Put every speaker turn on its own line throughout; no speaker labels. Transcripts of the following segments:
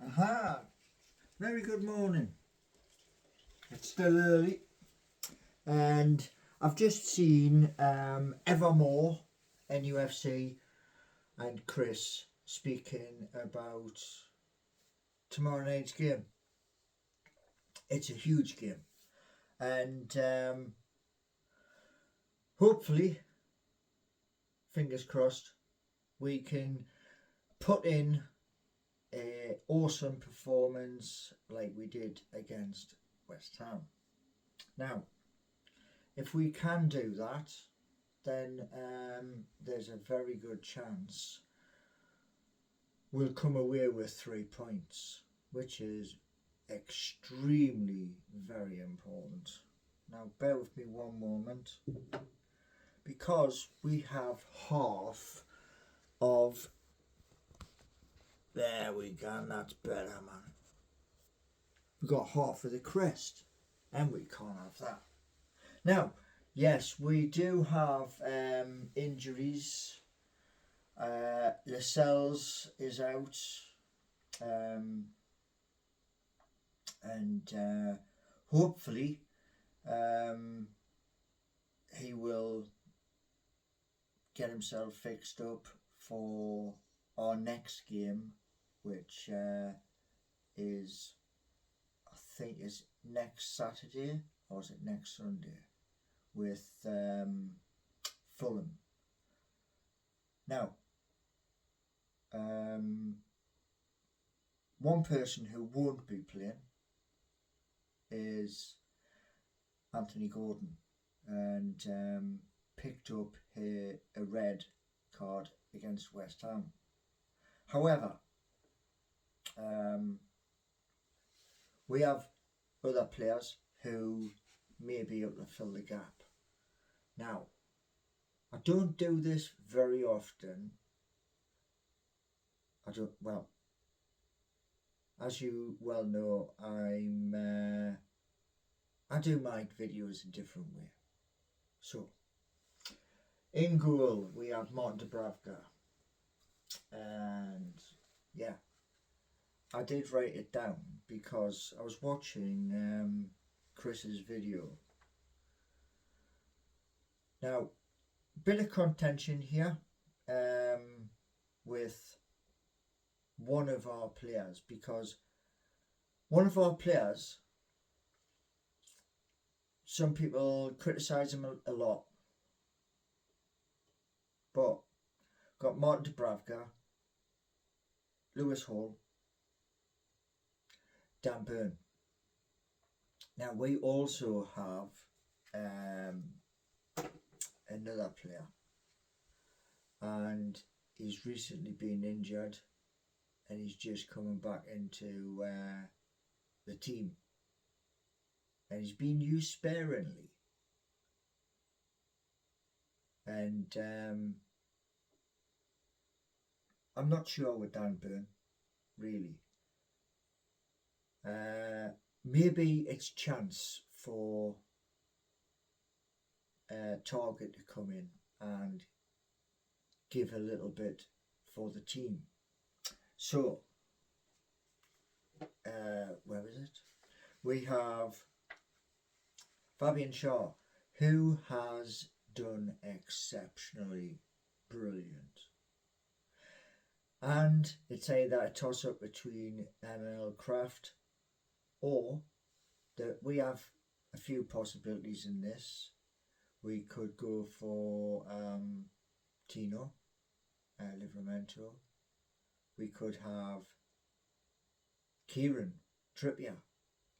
Aha! Very good morning. It's still early, and I've just seen Evermore, NUFC, and Chris speaking about tomorrow night's game. It's a huge game, and hopefully, fingers crossed, we can put in an awesome performance like we did against West Ham. Now, if we can do that, then there's a very good chance we'll come away with 3 points, which is extremely very important. Now, bear with me one moment, because we have half of. There we go, that's better, man. We've got half of the crest, and we can't have that. Now, yes, we do have injuries. Lascelles is out, and hopefully he will get himself fixed up for our next game, which is, I think, is next Saturday, or is it next Sunday, with Fulham. Now, one person who won't be playing is Anthony Gordon, and picked up a red card against West Ham. However, we have other players who may be able to fill the gap. Now, I don't do this very often. As you well know, I do my videos a different way. So, in goal we have Martin Dubravka, and yeah, I did write it down because I was watching Chris's video. Now, bit of contention here with one of our players, because one of our players, some people criticise him a lot, but got Martin Dubravka, Lewis Hall, Dan Burn. Now, we also have another player, and he's recently been injured, and he's just coming back into the team, and he's been used sparingly, and I'm not sure with Dan Burn, really. Maybe it's chance for Target to come in and give a little bit for the team. So, where is it? We have Fabian Shaw, who has done exceptionally brilliant. And it's either a toss-up between Emil Kraft, or that we have a few possibilities in this. We could go for Tino Livramento. We could have Kieran Trippier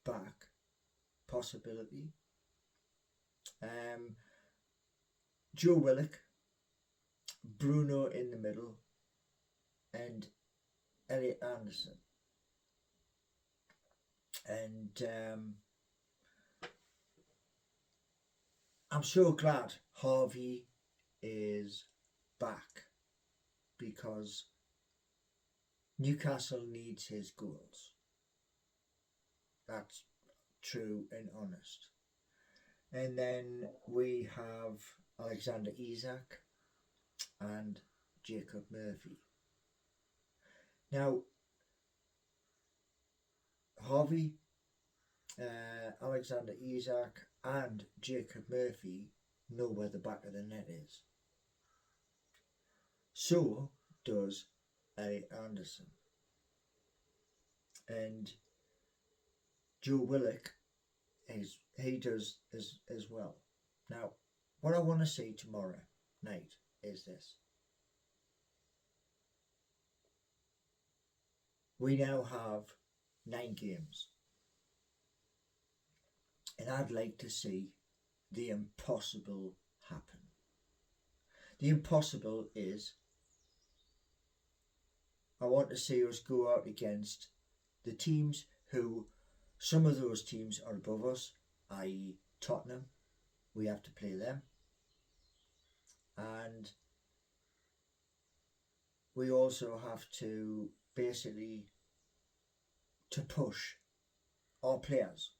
back, possibility. Joe Willock, Bruno in the middle, and Elliot Anderson. And I'm so glad Harvey is back, because Newcastle needs his goals. That's true and honest. And then we have Alexander Isak and Jacob Murphy. Now, Harvey, Alexander Isak and Jacob Murphy know where the back of the net is. So does Elliot Anderson. And Joe Willock, he does as well. Now, what I want to see tomorrow night is this. We now have 9 games. And I'd like to see the impossible happen. The impossible is, I want to see us go out against the teams who, some of those teams are above us, i.e. Tottenham. We have to play them. And we also have to basically to push our players.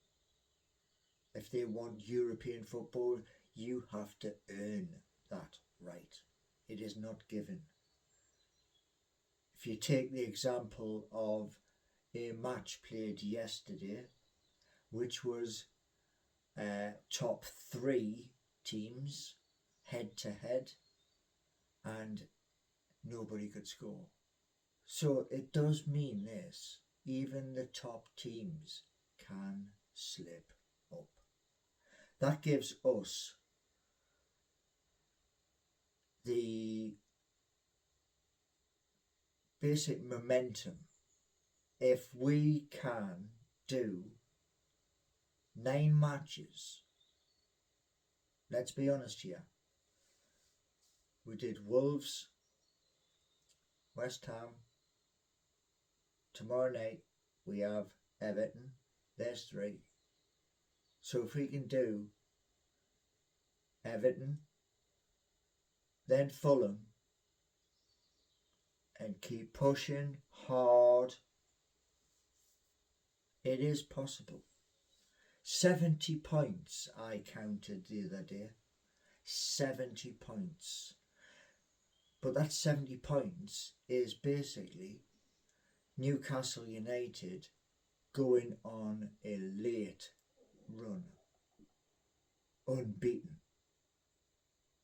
If they want European football, you have to earn that right. It is not given. If you take the example of a match played yesterday, which was top 3 teams head to head, and nobody could score. So it does mean this, even the top teams can slip up. That gives us the basic momentum. If we can do 9 matches, let's be honest here, we did Wolves, West Ham, tomorrow night we have Everton, there's 3. So if we can do Everton, then Fulham, and keep pushing hard, it is possible. 70 points I counted the other day. 70 points. But that 70 points is basically Newcastle United going on a late run, unbeaten,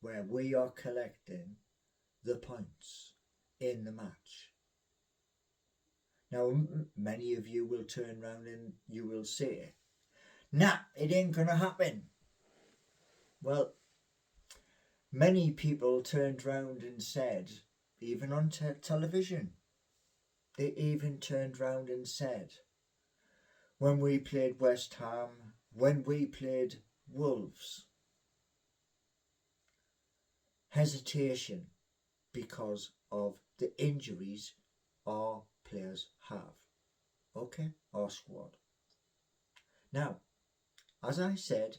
where we are collecting the points in the match. Now, many of you will turn around and you will say, nah, it ain't gonna happen. Well, many people turned round and said, even on television, they even turned round and said, when we played West Ham, when we played Wolves, hesitation because of the injuries our players have. Okay, our squad. Now, as I said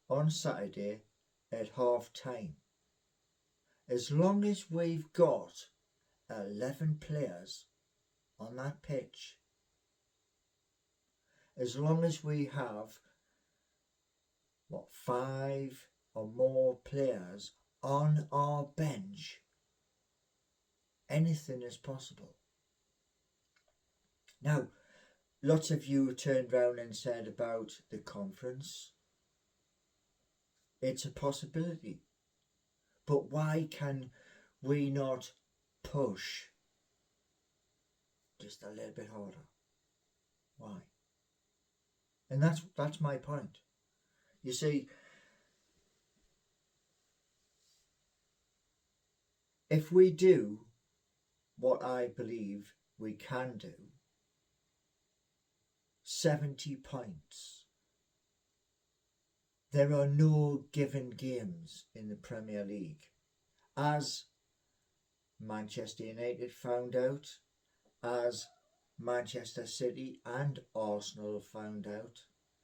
on Saturday at half time, as long as we've got 11 players on that pitch, as long as we have 5 or more players on our bench, anything is possible. Now, lots of you turned round and said about the conference. It's a possibility. But why can we not push just a little bit harder? Why? And that's my point. You see, if we do what I believe we can do, 70 points, there are no given games in the Premier League. As Manchester United found out, as Manchester City and Arsenal found out,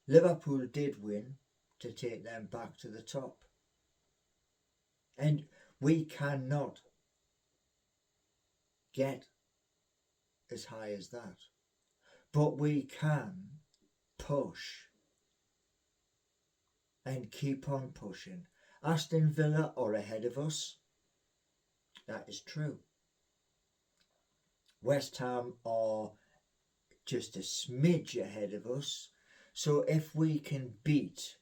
Liverpool did win to take them back to the top. And we cannot get as high as that. But we can push and keep on pushing. Aston Villa are ahead of us. That is true. West Ham are just a smidge ahead of us. So if we can beat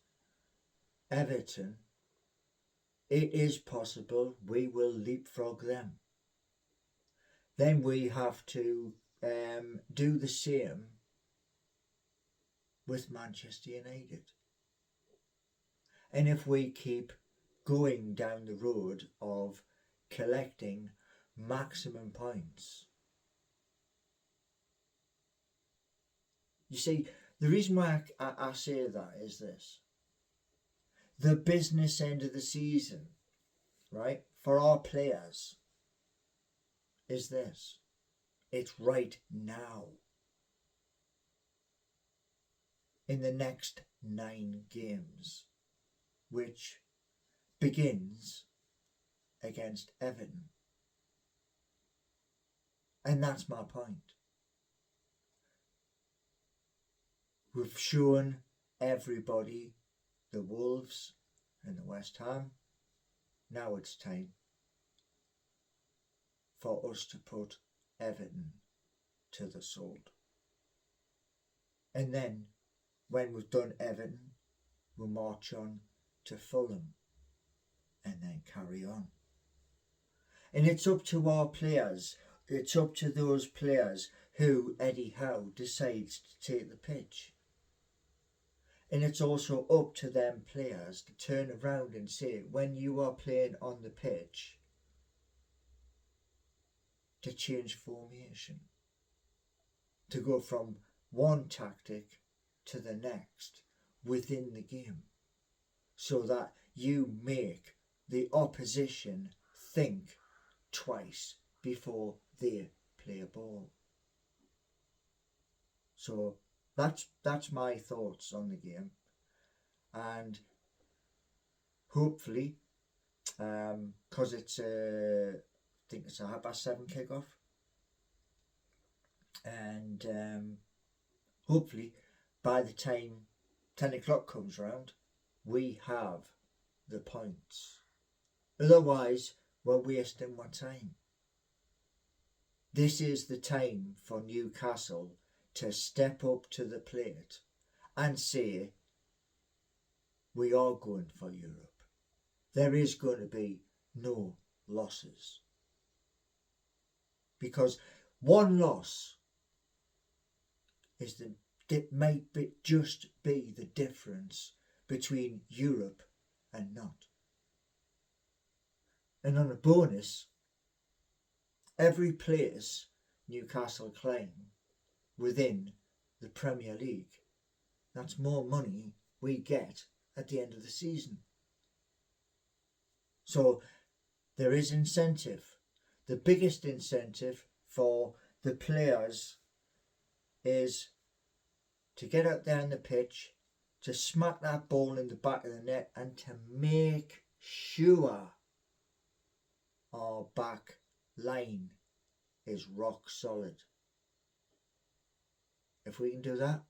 Everton, it is possible we will leapfrog them. Then we have to do the same with Manchester United. And if we keep going down the road of collecting maximum points, you see, the reason why I say that is this. The business end of the season, right, for our players is this. It's right now. In the next 9 games, which begins against Everton. And that's my point. We've shown everybody the Wolves and the West Ham. Now it's time for us to put Everton to the sword. And then when we've done Everton, we'll march on to Fulham and then carry on. And it's up to our players, it's up to those players who Eddie Howe decides to take the pitch. And it's also up to them players to turn around and say, when you are playing on the pitch, to change formation, to go from one tactic to the next within the game, so that you make the opposition think twice before they play a ball. So that's my thoughts on the game, and hopefully, because it's I think it's a 7:30 kickoff, and hopefully by the time 10 o'clock comes round, we have the points. Otherwise, we're wasting our time. This is the time for Newcastle to step up to the plate and say, we are going for Europe. There is going to be no losses. Because one loss might just be the difference between Europe and not. And on a bonus, every place Newcastle climb within the Premier League, that's more money we get at the end of the season. So there is incentive. The biggest incentive for the players is to get out there on the pitch, to smack that ball in the back of the net, and to make sure our back line is rock solid. If we can do that,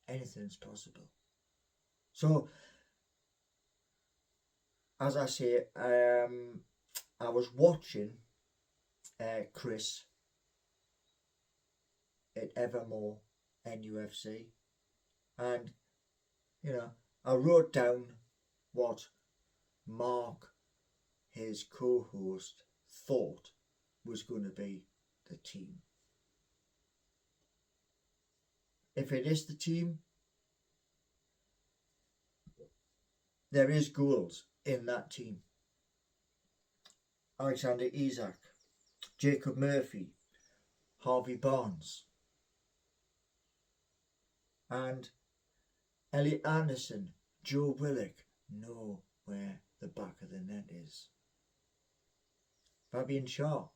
anything's possible. So, as I say, I was watching Chris at Evermore NUFC, and I wrote down what Mark, his co-host, thought was going to be the team. If it is the team, there is goals in that team. Alexander Isak, Jacob Murphy, Harvey Barnes, and Elliot Anderson, Joe Willock know where the back of the net is. Fabian Shaw,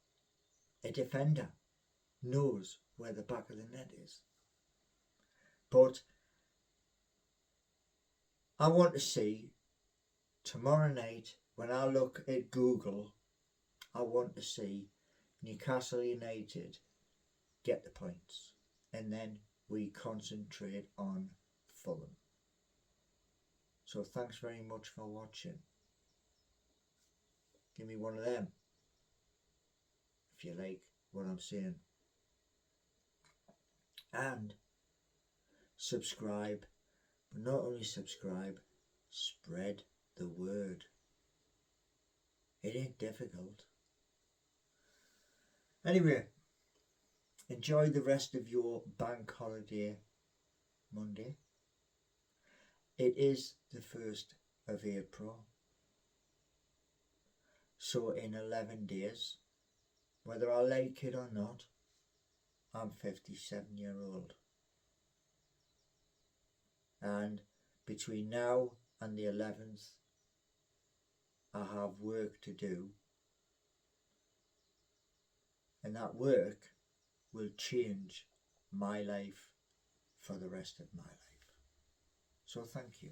a defender, knows where the back of the net is. But I want to see tomorrow night, when I look at Google, I want to see Newcastle United get the points, and then we concentrate on Fulham. So thanks very much for watching. Give me one of them if you like what I'm saying. and subscribe. But not only subscribe, spread the word. It ain't difficult. Anyway, enjoy the rest of your bank holiday Monday. It is the 1st of April. So in 11 days, whether I like it or not, I'm 57-year-old. And between now and the 11th, I have work to do. And that work will change my life for the rest of my life. So thank you.